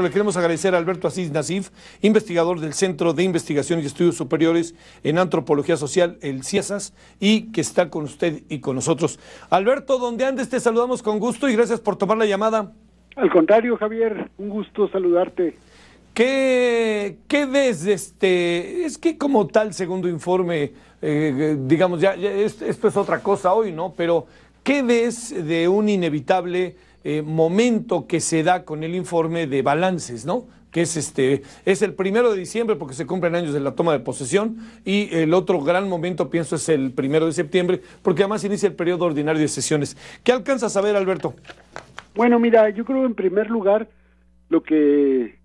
Le queremos agradecer a Alberto Asís Nasif, investigador del Centro de Investigación y Estudios Superiores en Antropología Social, el CIESAS, y que está con usted y con nosotros. Alberto, donde andes, te saludamos con gusto y gracias por tomar la llamada. Al contrario, Javier, un gusto saludarte. ¿Qué ves de es que como tal segundo informe, digamos, esto es otra cosa hoy, ¿no? Pero ¿qué ves de un inevitable momento que se da con el informe de balances, ¿no? Que es es el 1 de diciembre porque se cumplen años de la toma de posesión, y el otro gran momento, pienso, es el 1 de septiembre, porque además inicia el periodo ordinario de sesiones. ¿Qué alcanzas a ver, Alberto? Bueno, mira, yo creo en primer lugar lo que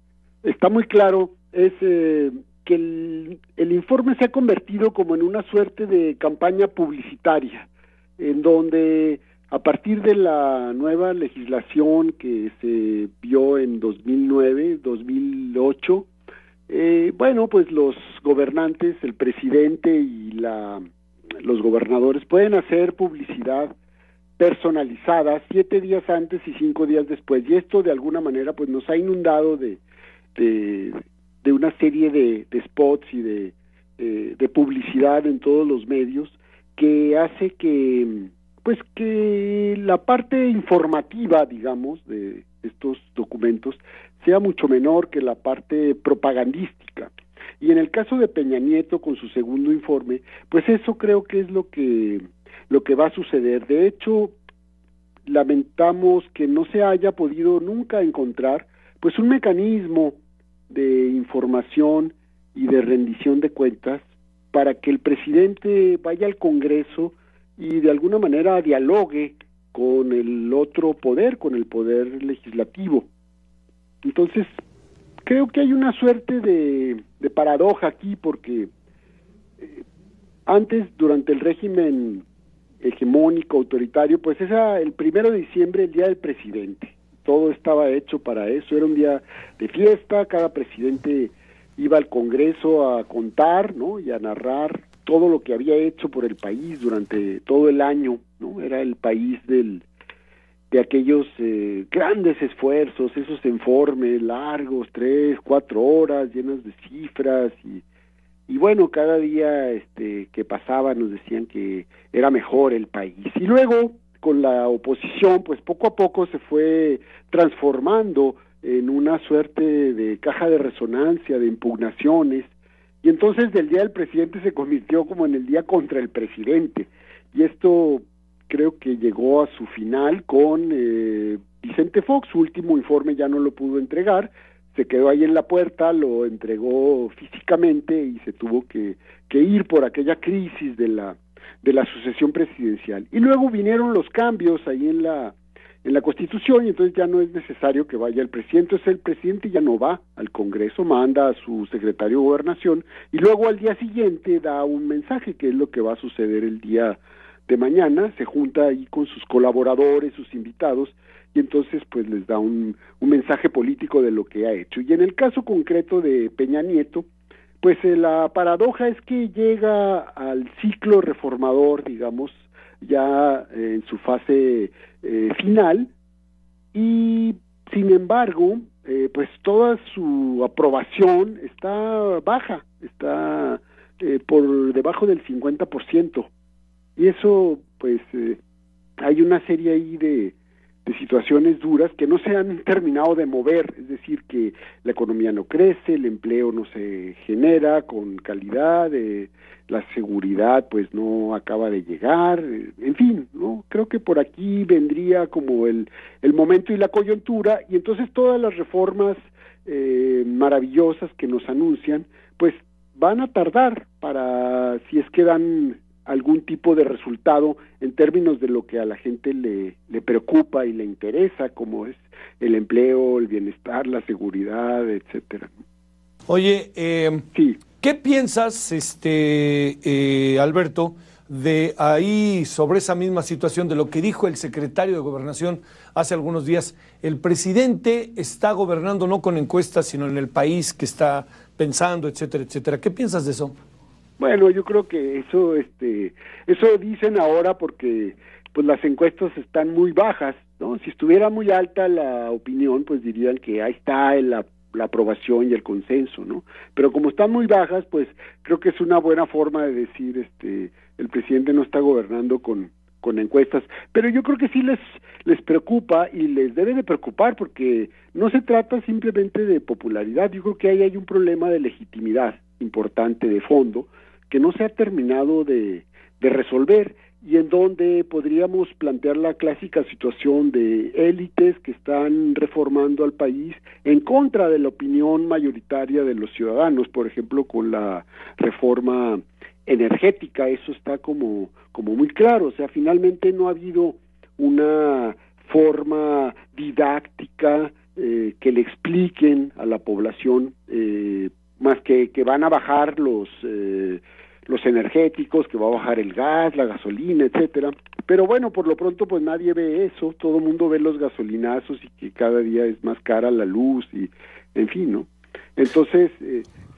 está muy claro es que el informe se ha convertido como en una suerte de campaña publicitaria, en donde a partir de la nueva legislación que se vio en 2009, 2008, bueno, pues los gobernantes, el presidente y los gobernadores pueden hacer publicidad personalizada 7 días antes y 5 días después, y esto de alguna manera pues nos ha inundado de una serie de spots y de publicidad en todos los medios, que hace que la parte informativa, digamos, de estos documentos sea mucho menor que la parte propagandística. Y en el caso de Peña Nieto con su segundo informe, pues eso creo que es lo que va a suceder. De hecho, lamentamos que no se haya podido nunca encontrar pues un mecanismo de información y de rendición de cuentas para que el presidente vaya al Congreso y de alguna manera dialogue con el otro poder, con el poder legislativo. Entonces, creo que hay una suerte de paradoja aquí, porque antes, durante el régimen hegemónico, autoritario, pues era el 1 de diciembre el día del presidente. Todo estaba hecho para eso, era un día de fiesta, cada presidente iba al Congreso a contar, ¿no?, y a narrar todo lo que había hecho por el país durante todo el año, ¿no? Era el país de aquellos grandes esfuerzos, esos informes largos, 3, 4 horas, llenos de cifras, y bueno, cada día que pasaba nos decían que era mejor el país. Y luego, con la oposición, pues poco a poco se fue transformando en una suerte de caja de resonancia, de impugnaciones, y entonces del Día del Presidente se convirtió como en el día contra el presidente, y esto creo que llegó a su final con Vicente Fox. Su último informe ya no lo pudo entregar, se quedó ahí en la puerta, lo entregó físicamente y se tuvo que ir por aquella crisis de la sucesión presidencial. Y luego vinieron los cambios ahí en la Constitución, y entonces ya no es necesario que vaya el presidente. Entonces el presidente ya no va al Congreso, manda a su secretario de Gobernación, y luego al día siguiente da un mensaje, que es lo que va a suceder el día de mañana. Se junta ahí con sus colaboradores, sus invitados, y entonces pues les da un mensaje político de lo que ha hecho. Y en el caso concreto de Peña Nieto, pues la paradoja es que llega al ciclo reformador, digamos, ya en su fase final, y sin embargo, pues toda su aprobación está baja, está por debajo del 50%, y eso pues hay una serie ahí de situaciones duras que no se han terminado de mover, es decir, que la economía no crece, el empleo no se genera con calidad, la seguridad pues no acaba de llegar, en fin, ¿no? Creo que por aquí vendría como el momento y la coyuntura, y entonces todas las reformas maravillosas que nos anuncian, pues van a tardar para, si es que dan algún tipo de resultado en términos de lo que a la gente le preocupa y le interesa, como es el empleo, el bienestar, la seguridad, etcétera. Oye, sí. ¿Qué piensas, Alberto, de ahí sobre esa misma situación, de lo que dijo el secretario de Gobernación hace algunos días? El presidente está gobernando no con encuestas, sino en el país que está pensando, etcétera, etcétera. ¿Qué piensas de eso? Bueno, yo creo que eso dicen ahora porque pues las encuestas están muy bajas, ¿no? Si estuviera muy alta la opinión, pues dirían que ahí está la aprobación y el consenso, ¿no? Pero como están muy bajas, pues creo que es una buena forma de decir, el presidente no está gobernando con encuestas, pero yo creo que sí les preocupa y les debe de preocupar porque no se trata simplemente de popularidad, yo creo que ahí hay un problema de legitimidad importante de fondo que no se ha terminado de resolver y en donde podríamos plantear la clásica situación de élites que están reformando al país en contra de la opinión mayoritaria de los ciudadanos, por ejemplo, con la reforma energética, eso está como muy claro, o sea, finalmente no ha habido una forma didáctica que le expliquen a la población más que van a bajar los energéticos, que va a bajar el gas, la gasolina, etcétera. Pero bueno, por lo pronto pues nadie ve eso, todo el mundo ve los gasolinazos y que cada día es más cara la luz y en fin, ¿no? Entonces,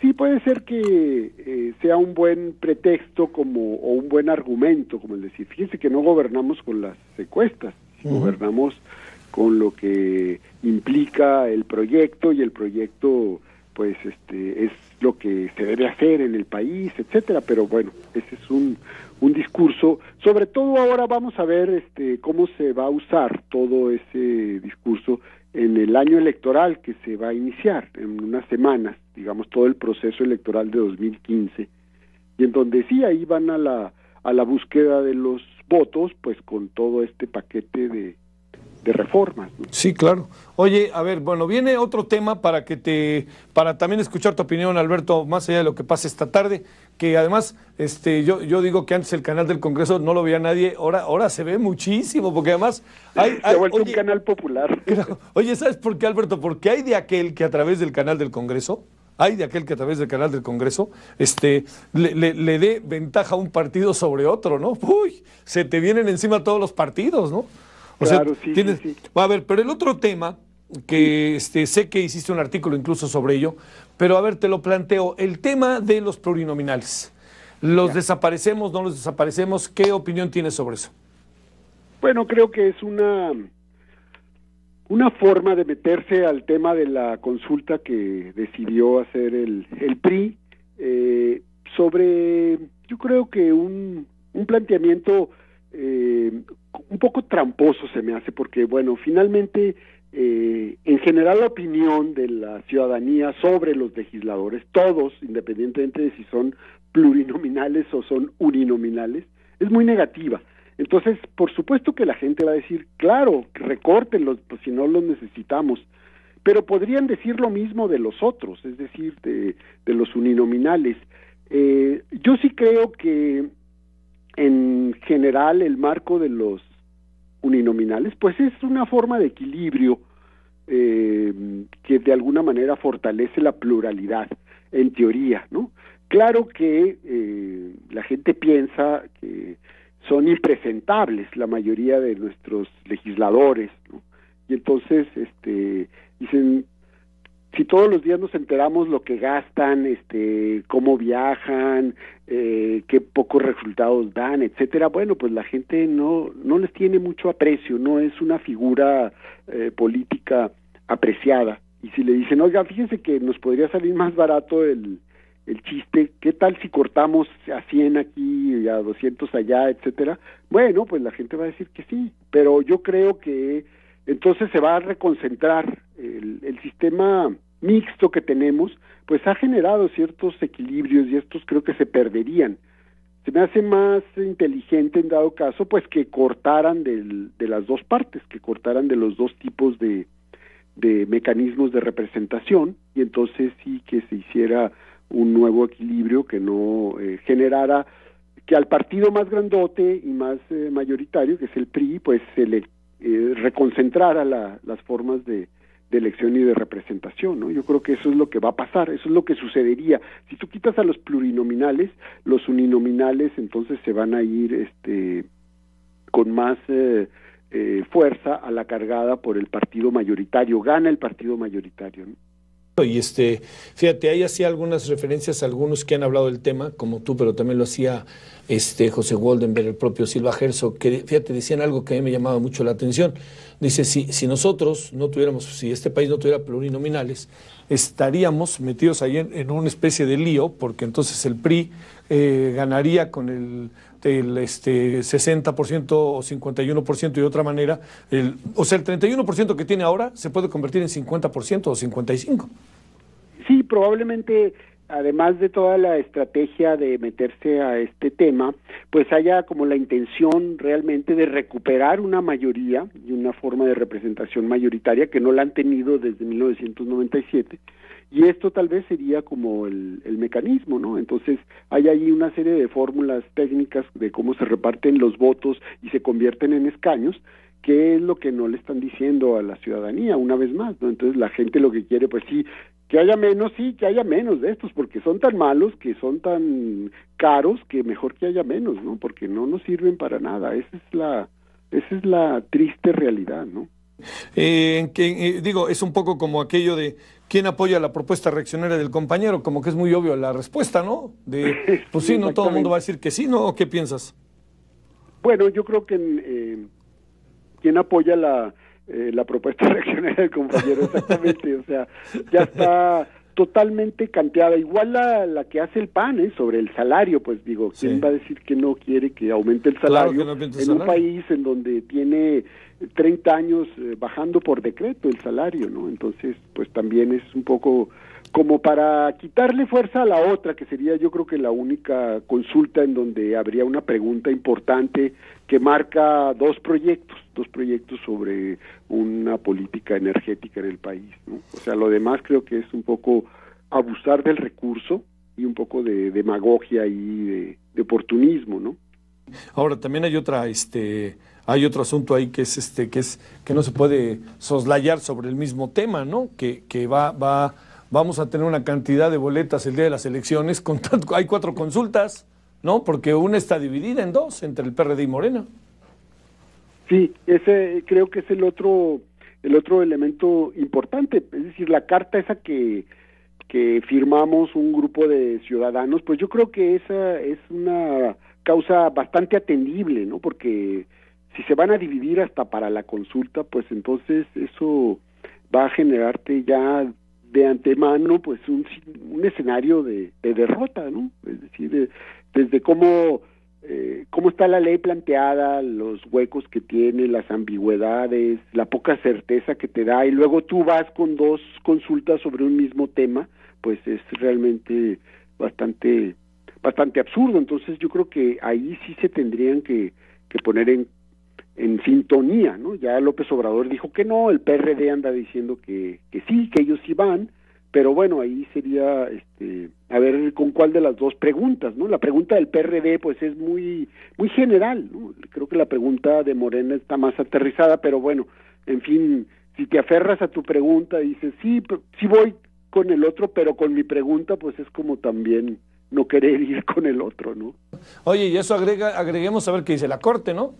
sí puede ser que sea un buen pretexto o un buen argumento, como el decir, fíjense que no gobernamos con las encuestas, gobernamos con lo que implica el proyecto y el proyecto pues es lo que se debe hacer en el país, etcétera, pero bueno, ese es un discurso, sobre todo ahora vamos a ver cómo se va a usar todo ese discurso en el año electoral que se va a iniciar en unas semanas, digamos todo el proceso electoral de 2015, y en donde sí ahí van a la búsqueda de los votos, pues con todo este paquete de reformas, ¿no? Sí, claro. Oye, a ver, bueno, viene otro tema para también escuchar tu opinión, Alberto, más allá de lo que pase esta tarde, que además, yo digo que antes el canal del Congreso no lo veía nadie, ahora se ve muchísimo, porque además se ha vuelto un canal popular. Oye, ¿sabes por qué, Alberto? Porque hay de aquel que a través del canal del Congreso, le dé ventaja a un partido sobre otro, ¿no? Uy, se te vienen encima todos los partidos, ¿no? Claro, sí. A ver, pero el otro tema, que sé que hiciste un artículo incluso sobre ello, pero a ver, te lo planteo, el tema de los plurinominales. ¿Los desaparecemos, no los desaparecemos? ¿Qué opinión tienes sobre eso? Bueno, creo que es una forma de meterse al tema de la consulta que decidió hacer el PRI sobre, yo creo que un planteamiento un poco tramposo se me hace, porque bueno, finalmente en general la opinión de la ciudadanía sobre los legisladores, todos, independientemente de si son plurinominales o son uninominales, es muy negativa. Entonces, por supuesto que la gente va a decir, claro, recórtenlos, pues si no los necesitamos, pero podrían decir lo mismo de los otros, es decir, de los uninominales. Yo sí creo que en general el marco de los uninominales, pues es una forma de equilibrio que de alguna manera fortalece la pluralidad, en teoría, ¿no? Claro que la gente piensa que son impresentables la mayoría de nuestros legisladores, ¿no? Y entonces dicen, si todos los días nos enteramos lo que gastan, cómo viajan, qué pocos resultados dan, etcétera, bueno, pues la gente no les tiene mucho aprecio, no es una figura política apreciada. Y si le dicen, oiga, fíjense que nos podría salir más barato el chiste, ¿qué tal si cortamos a 100 aquí y a 200 allá, etcétera? Bueno, pues la gente va a decir que sí, pero yo creo que entonces se va a reconcentrar el sistema mixto que tenemos, pues ha generado ciertos equilibrios y estos creo que se perderían. Se me hace más inteligente en dado caso, pues que cortaran de las dos partes, que cortaran de los dos tipos de mecanismos de representación y entonces sí que se hiciera un nuevo equilibrio que no generara que al partido más grandote y más mayoritario, que es el PRI, pues se le reconcentrara las formas de elección y de representación, ¿no? Yo creo que eso es lo que va a pasar, eso es lo que sucedería. Si tú quitas a los plurinominales, los uninominales entonces se van a ir con más fuerza a la cargada por el partido mayoritario, gana el partido mayoritario, ¿no? Y fíjate, ahí hacía algunas referencias a algunos que han hablado del tema, como tú, pero también lo hacía José Goldenberg, el propio Silva Herzog, que fíjate, decían algo que a mí me llamaba mucho la atención. Dice, si nosotros no tuviéramos, si este país no tuviera plurinominales, estaríamos metidos ahí en una especie de lío, porque entonces el PRI ganaría con el 60% o 51% y de otra manera, o sea, el 31% que tiene ahora se puede convertir en 50% o 55%. Sí, probablemente, además de toda la estrategia de meterse a este tema, pues haya como la intención realmente de recuperar una mayoría y una forma de representación mayoritaria que no la han tenido desde 1997. Y esto tal vez sería como el mecanismo, ¿no? Entonces hay ahí una serie de fórmulas técnicas de cómo se reparten los votos y se convierten en escaños, que es lo que no le están diciendo a la ciudadanía una vez más, ¿no? Entonces la gente lo que quiere, pues sí, que haya menos, sí, que haya menos de estos, porque son tan malos, que son tan caros, que mejor que haya menos, ¿no? Porque no nos sirven para nada. Esa es la triste realidad, ¿no? Digo, es un poco como aquello de quién apoya la propuesta reaccionaria del compañero, como que es muy obvio la respuesta, ¿no? Pues sí, no todo el mundo va a decir que sí, ¿no? ¿O qué piensas? Bueno, yo creo que quién apoya la propuesta reaccionaria del compañero, exactamente, o sea, ya está totalmente canteada, igual la que hace el PAN, sobre el salario, pues digo, ¿quién Sí. va a decir que no quiere que aumente el salario Claro que no aumente el en salario. un país en donde tiene 30 años bajando por decreto el salario, ¿no? Entonces, pues también es un poco como para quitarle fuerza a la otra, que sería yo creo que la única consulta en donde habría una pregunta importante que marca dos proyectos sobre una política energética en el país, ¿no? O sea, lo demás creo que es un poco abusar del recurso y un poco de demagogia y de oportunismo, ¿no? Ahora también hay hay otro asunto ahí que es que no se puede soslayar sobre el mismo tema, ¿no? Que vamos a tener una cantidad de boletas el día de las elecciones, hay 4 consultas, ¿no? Porque una está dividida en 2 entre el PRD y Morena. Sí, ese creo que es el otro elemento importante, es decir, la carta esa que firmamos un grupo de ciudadanos, pues yo creo que esa es una causa bastante atendible, ¿no? Porque si se van a dividir hasta para la consulta, pues entonces eso va a generarte ya de antemano pues un escenario de derrota, ¿no? Es decir, desde cómo está la ley planteada, los huecos que tiene, las ambigüedades, la poca certeza que te da, y luego tú vas con 2 consultas sobre un mismo tema, pues es realmente bastante absurdo. Entonces yo creo que ahí sí se tendrían que poner en sintonía, ¿no? Ya López Obrador dijo que no, el PRD anda diciendo que sí, que ellos sí van, pero bueno, ahí sería a ver con cuál de las dos preguntas, ¿no? La pregunta del PRD pues es muy general, ¿no? Creo que la pregunta de Morena está más aterrizada, pero bueno, en fin, si te aferras a tu pregunta y dices, sí voy con el otro, pero con mi pregunta pues es como también no querer ir con el otro, ¿no? Oye, y eso agreguemos a ver qué dice la Corte, ¿no?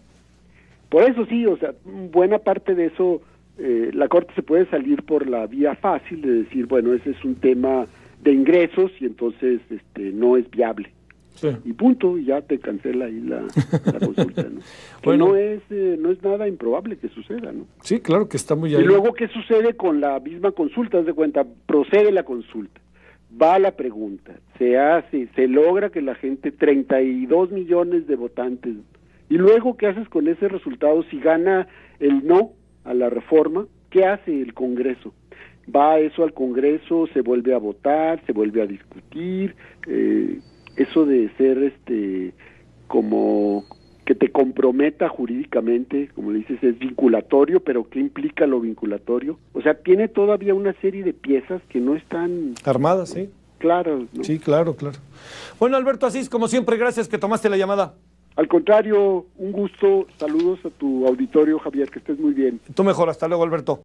Por eso sí, o sea, buena parte de eso, la Corte se puede salir por la vía fácil de decir, bueno, ese es un tema de ingresos y entonces no es viable. Sí. Y punto, y ya te cancela ahí la consulta, ¿no? Bueno, que no es nada improbable que suceda, ¿no? Sí, claro que está muy ahí. Y luego, ¿qué sucede con la misma consulta? Haz de cuenta, procede la consulta, va la pregunta, se logra que la gente, 32 millones de votantes, y luego, ¿qué haces con ese resultado? Si gana el no a la reforma, ¿qué hace el Congreso? Va eso al Congreso, se vuelve a votar, se vuelve a discutir, eso de ser como que te comprometa jurídicamente, como le dices, es vinculatorio, pero ¿qué implica lo vinculatorio? O sea, tiene todavía una serie de piezas que no están armadas, sí. Claro, ¿no? Sí, claro. Bueno, Alberto Asís, como siempre, gracias que tomaste la llamada. Al contrario, un gusto, saludos a tu auditorio, Javier, que estés muy bien. Tú mejor, hasta luego, Alberto.